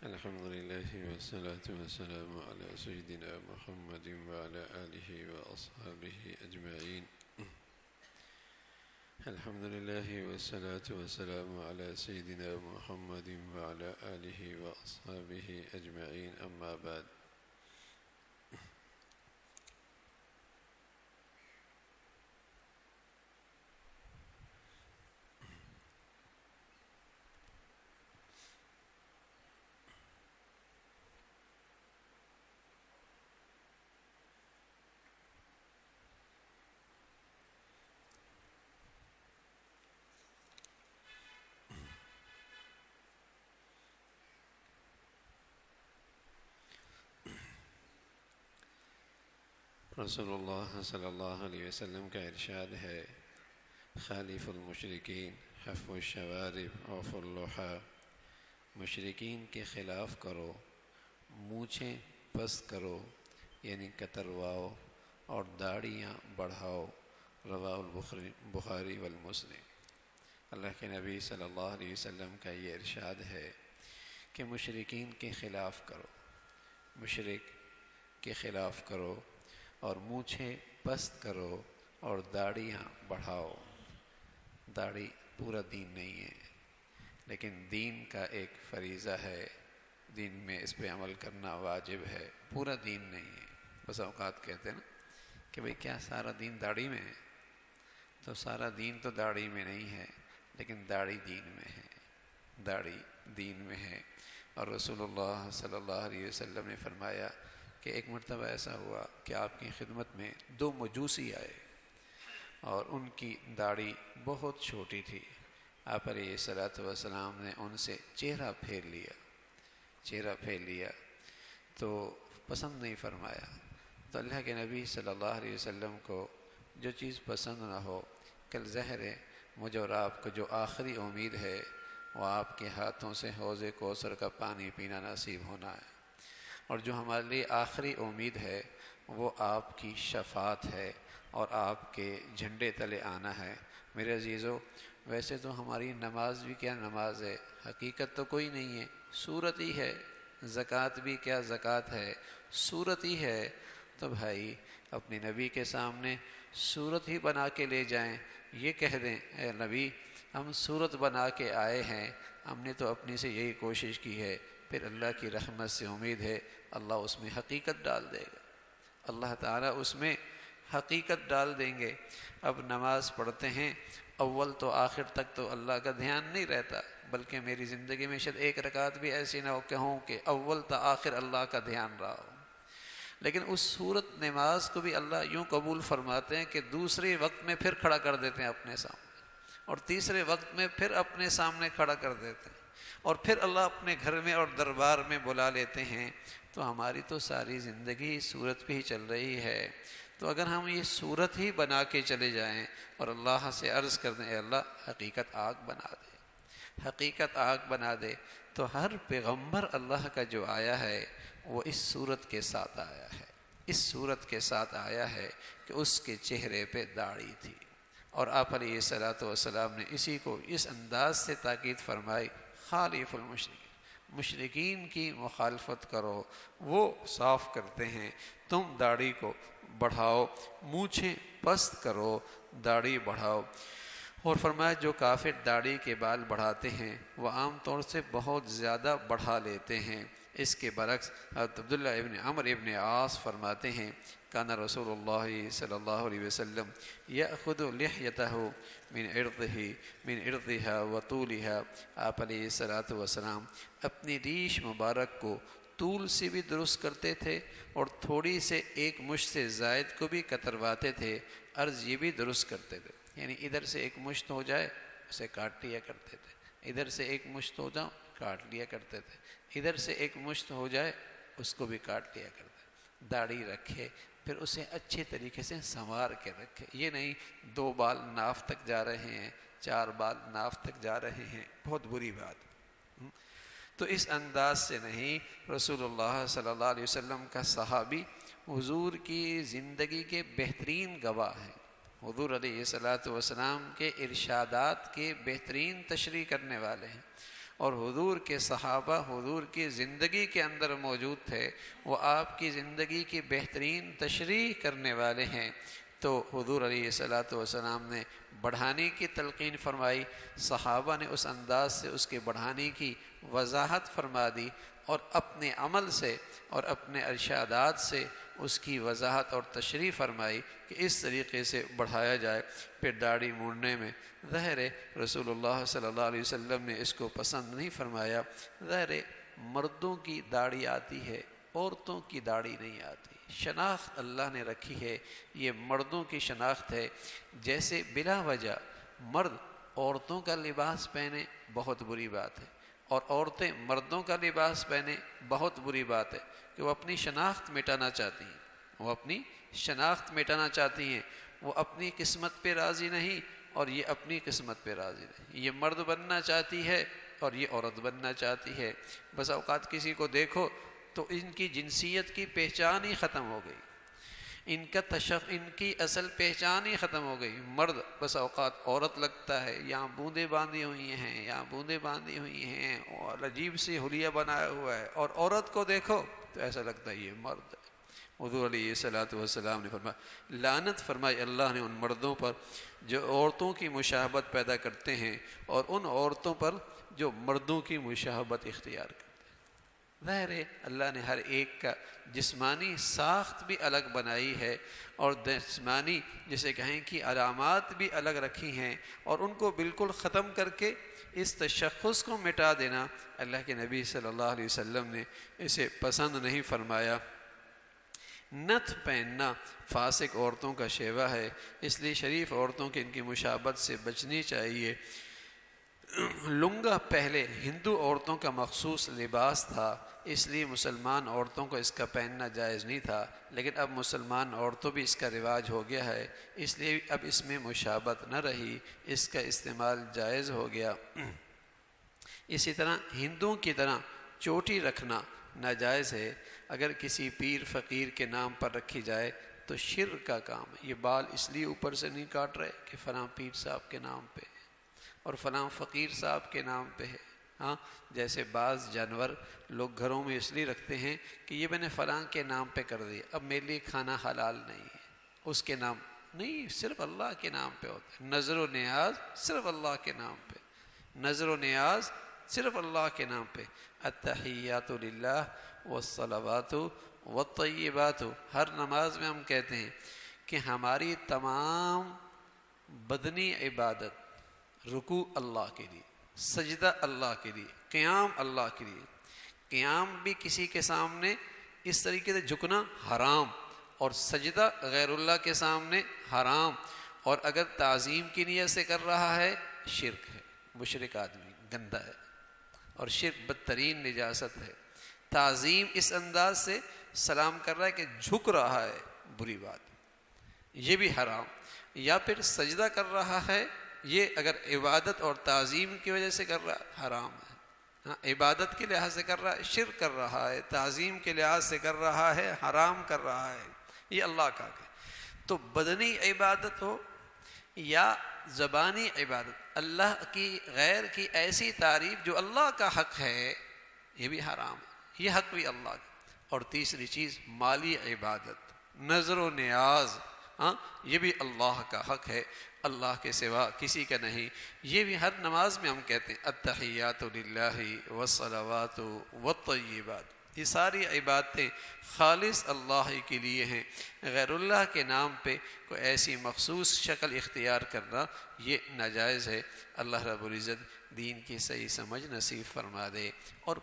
الحمد لله والصلاة والسلام على سيدنا محمد وعلى آله وأصحابه أجمعين. الحمد لله والصلاة والسلام على سيدنا محمد وعلى آله وأصحابه أجمعين. أما بعد. رسول اللہ صلی اللہ علیہ وسلم کا ارشاد ہے، خالف المشرکین حف الشوارب عف اللحى. مشرکین کے خلاف کرو، مونچھیں پست کرو یعنی کترواؤ، اور داڑیاں بڑھاؤ. رواہ البخاری والمسلم. اللہ کے نبی صلی اللہ علیہ وسلم کا یہ ارشاد ہے کہ مشرکین کے خلاف کرو، مشرک کے خلاف کرو اور مونچھیں پست کرو اور داڑیاں بڑھاؤ. داڑھی پورا دین نہیں ہے، لیکن دین کا ایک فریضہ ہے، دین میں اس پہ عمل کرنا واجب ہے، پورا دین نہیں ہے. بس اوقات کہتے ہیں نا کہ بھئی کیا سارا دین داڑھی میں ہے؟ تو سارا دین تو داڑھی میں نہیں ہے، لیکن داڑھی دین میں ہے، داڑھی دین میں ہے. اور رسول اللہ صلی اللہ علیہ وسلم نے فرمایا کہ ایک مرتبہ ایسا ہوا کہ آپ کی خدمت میں 2 مجوسی آئے اور ان کی داڑھی بہت چھوٹی تھی. آپ علیہ الصلوۃ والسلام نے ان سے چہرہ پھیر لیا تو پسند نہیں فرمایا. تو اللہ کے نبی صلی اللہ علیہ وسلم کو جو چیز پسند نہ ہو، کل ظاہر ہے مجھے اور آپ کو جو آخری امید ہے وہ آپ کے ہاتھوں سے حوض کوثر کا پانی پینا نصیب ہونا ہے، اور جو ہمارے لیے آخری امید ہے وہ آپ کی شفاعت ہے اور آپ کے جھنڈے تلے آنا ہے. میرے عزیزو، ویسے تو ہماری نماز بھی کیا نماز ہے، حقیقت تو کوئی نہیں ہے، صورت ہی ہے. زکوٰۃ بھی کیا زکوٰۃ ہے، صورت ہی ہے. تو بھائی اپنے نبی کے سامنے صورت ہی بنا کے لے جائیں، یہ کہہ دیں اے نبی ہم صورت بنا کے آئے ہیں، ہم نے تو اپنی سے یہی کوشش کی ہے. پھر اللہ کی رحمت سے امید ہے اللہ اس میں حقیقت ڈال دے گا، اللہ تعالیٰ اس میں حقیقت ڈال دیں گے. اب نماز پڑھتے ہیں، اول تو آخر تک تو اللہ کا دھیان نہیں رہتا، بلکہ میری زندگی میں شاید ایک رکعت بھی ایسی نہ ہو کہ ہوں کہ اول تا آخر اللہ کا دھیان رہا ہو. لیکن اس صورت نماز کو بھی اللہ یوں قبول فرماتے ہیں کہ دوسرے وقت میں پھر کھڑا کر دیتے ہیں اپنے سامنے، اور تیسرے وقت میں پھر اپنے سامنے کھڑا کر دیتے ہیں، اور پھر اللہ اپنے گھر میں اور دربار میں بلا لیتے ہیں. تو ہماری تو ساری زندگی صورت پہ ہی چل رہی ہے. تو اگر ہم یہ صورت ہی بنا کے چلے جائیں اور اللہ سے عرض کر دیں اے اللہ حقیقت آگ بنا دے، حقیقت آگ بنا دے، تو ہر پیغمبر اللہ کا جو آیا ہے وہ اس صورت کے ساتھ آیا ہے، اس صورت کے ساتھ آیا ہے کہ اس کے چہرے پہ داڑھی تھی. اور آپ علیہ الصلوۃ والسلام نے اسی کو اس انداز سے تاکید فرمائی، خالف المشرکین، مشرکین کی مخالفت کرو، وہ صاف کرتے ہیں، تم داڑھی کو بڑھاؤ، مونچھیں پست کرو، داڑھی بڑھاؤ. اور فرمایا جو کافر داڑھی کے بال بڑھاتے ہیں وہ عام طور سے بہت زیادہ بڑھا لیتے ہیں. اس کے برعکس حضرت عبداللہ ابن عمرو ابن عاص فرماتے ہیں کان رسول اللہ صلی اللہ علیہ وسلم یأخذ لحیتہ من عرضها وطولها. آپ علیہ الصلوۃ والسلام اپنی ریش مبارک کو طول سے بھی درست کرتے تھے اور تھوڑی سے ایک مشت سے زائد کو بھی کترواتے تھے، عرض یہ بھی درست کرتے تھے، یعنی ادھر سے ایک مشت ہو جائے اسے کاٹ لیا کرتے تھے، ادھر سے ایک مشت ہو جاؤ کاٹ لیا کرتے تھے، ادھر سے ایک مشت ہو جائے اس کو بھی کاٹ لیا کرتے. داڑھی رکھے پھر اسے اچھے طریقے سے سنوار کے رکھے، یہ نہیں 2 بال ناف تک جا رہے ہیں، 4 بال ناف تک جا رہے ہیں، بہت بری بات. تو اس انداز سے نہیں. رسول اللہ صلی اللہ علیہ وسلم کا صحابی حضور کی زندگی کے بہترین گواہ ہیں، حضور علیہ الصلوۃ والسلام کے ارشادات کے بہترین تشریح کرنے والے ہیں. اور حضور کے صحابہ حضور کی زندگی کے اندر موجود تھے، وہ آپ کی زندگی کی بہترین تشریح کرنے والے ہیں، تو حضور علیہ الصلوۃ والسلام نے بڑھانے کی تلقین فرمائی، صحابہ نے اس انداز سے اس کے بڑھانے کی وضاحت فرما دی، اور اپنے عمل سے اور اپنے ارشادات سے اس کی وضاحت اور تشریح فرمائی کہ اس طریقے سے بڑھایا جائے۔ پھر داڑھی مونڈنے میں ظاہر ہے رسول اللہ صلی اللہ علیہ وسلم نے اس کو پسند نہیں فرمایا۔ ظاہر ہے مردوں کی داڑھی آتی ہے، عورتوں کی داڑھی نہیں آتی، شناخت اللہ نے رکھی ہے، یہ مردوں کی شناخت ہے۔ جیسے بلا وجہ مرد عورتوں کا لباس پہنے بہت بری بات ہے، اور عورتیں مردوں کا لباس پہنے بہت بری بات ہے، کہ وہ اپنی شناخت مٹانا چاہتی ہیں، وہ اپنی شناخت مٹانا چاہتی ہیں، وہ اپنی قسمت پہ راضی نہیں اور یہ اپنی قسمت پہ راضی نہیں۔ یہ مرد بننا چاہتی ہے اور یہ عورت بننا چاہتی ہے۔ بس اوقات کسی کو دیکھو تو ان کی جنسیت کی پہچان ہی ختم ہو گئی، ان کی اصل پہچان ہی ختم ہو گئی۔ مرد بس اوقات عورت لگتا ہے، یہاں بوندیں باندھی ہوئی ہیں، یہاں بوندیں باندھی ہوئی ہیں، اور عجیب سی حلیہ بنایا ہوا ہے، اور عورت کو دیکھو تو ایسا لگتا ہے یہ مرد ہے۔ حضور علیہ الصلوۃ والسلام نے فرمایا، لعنت فرمائی اللہ نے ان مردوں پر جو عورتوں کی مشابہت پیدا کرتے ہیں، اور ان عورتوں پر جو مردوں کی مشابہت اختیار کرتے ہیں۔ ظاہر ہے اللہ نے ہر ایک کا جسمانی ساخت بھی الگ بنائی ہے، اور جسمانی جسے کہیں کہ علامات بھی الگ رکھی ہیں، اور ان کو بالکل ختم کر کے اس تشخص کو مٹا دینا اللہ کے نبی صلی اللہ علیہ وسلم نے اسے پسند نہیں فرمایا۔ نتھ پہننا فاسق عورتوں کا شیوہ ہے، اس لیے شریف عورتوں کی ان کی مشابہت سے بچنی چاہیے۔ لنگا پہلے ہندو عورتوں کا مخصوص لباس تھا، اس لیے مسلمان عورتوں کو اس کا پہننا جائز نہیں تھا، لیکن اب مسلمان عورتوں بھی اس کا رواج ہو گیا ہے، اس لیے اب اس میں مشابہت نہ رہی، اس کا استعمال جائز ہو گیا۔ اسی طرح ہندوؤں کی طرح چوٹی رکھنا ناجائز ہے، اگر کسی پیر فقیر کے نام پر رکھی جائے تو شرک کا کام ہے۔ یہ بال اس لیے اوپر سے نہیں کاٹ رہے کہ فلاں پیر صاحب کے نام پہ اور فلاں فقیر صاحب کے نام پہ ہے، ہاں، جیسے بعض جانور لوگ گھروں میں اس لیے رکھتے ہیں کہ یہ میں نے فلاں کے نام پہ کر دیا، اب میرے لیے کھانا حلال نہیں ہے، اس کے نام نہیں، صرف اللہ کے نام پہ ہوتا ہے۔ نظر و نیاز صرف اللہ کے نام پہ، نظر و نیاز صرف اللہ کے نام پہ۔ التحیات للہ والصلوات والطیبات، ہر نماز میں ہم کہتے ہیں کہ ہماری تمام بدنی عبادت، رکوع اللہ کے لیے، سجدہ اللہ کے لیے، قیام اللہ کے لیے، قیام بھی کسی کے سامنے اس طریقے سے جھکنا حرام، اور سجدہ غیر اللہ کے سامنے حرام، اور اگر تعظیم کی نیت سے کر رہا ہے شرک ہے، مشرک آدمی گندا ہے، اور شرک بدترین نجاست ہے۔ تعظیم اس انداز سے سلام کر رہا ہے کہ جھک رہا ہے، بری بات، یہ بھی حرام۔ یا پھر سجدہ کر رہا ہے، یہ اگر عبادت اور تعظیم کی وجہ سے کر رہا ہے حرام ہے، ہاں، عبادت کے لحاظ سے کر رہا ہے شرک کر رہا ہے، تعظیم کے لحاظ سے کر رہا ہے حرام کر رہا ہے، یہ اللہ کا ہے۔ تو بدنی عبادت ہو یا زبانی عبادت، اللہ کی غیر کی ایسی تعریف جو اللہ کا حق ہے، یہ بھی حرام ہے، یہ حق بھی اللہ کا۔ اور تیسری چیز مالی عبادت، نظر و نیاز، ہاں، یہ بھی اللہ کا حق ہے، اللہ کے سوا کسی کا نہیں۔ یہ بھی ہر نماز میں ہم کہتے ہیں التحیات للہ والصلوات والطیبات، یہ ساری عبادتیں خالص اللہ کے لیے ہیں، غیر اللہ کے نام پہ کوئی ایسی مخصوص شکل اختیار کرنا یہ ناجائز ہے۔ اللہ رب العزت دین کی صحیح سمجھ نصیب فرما دے، اور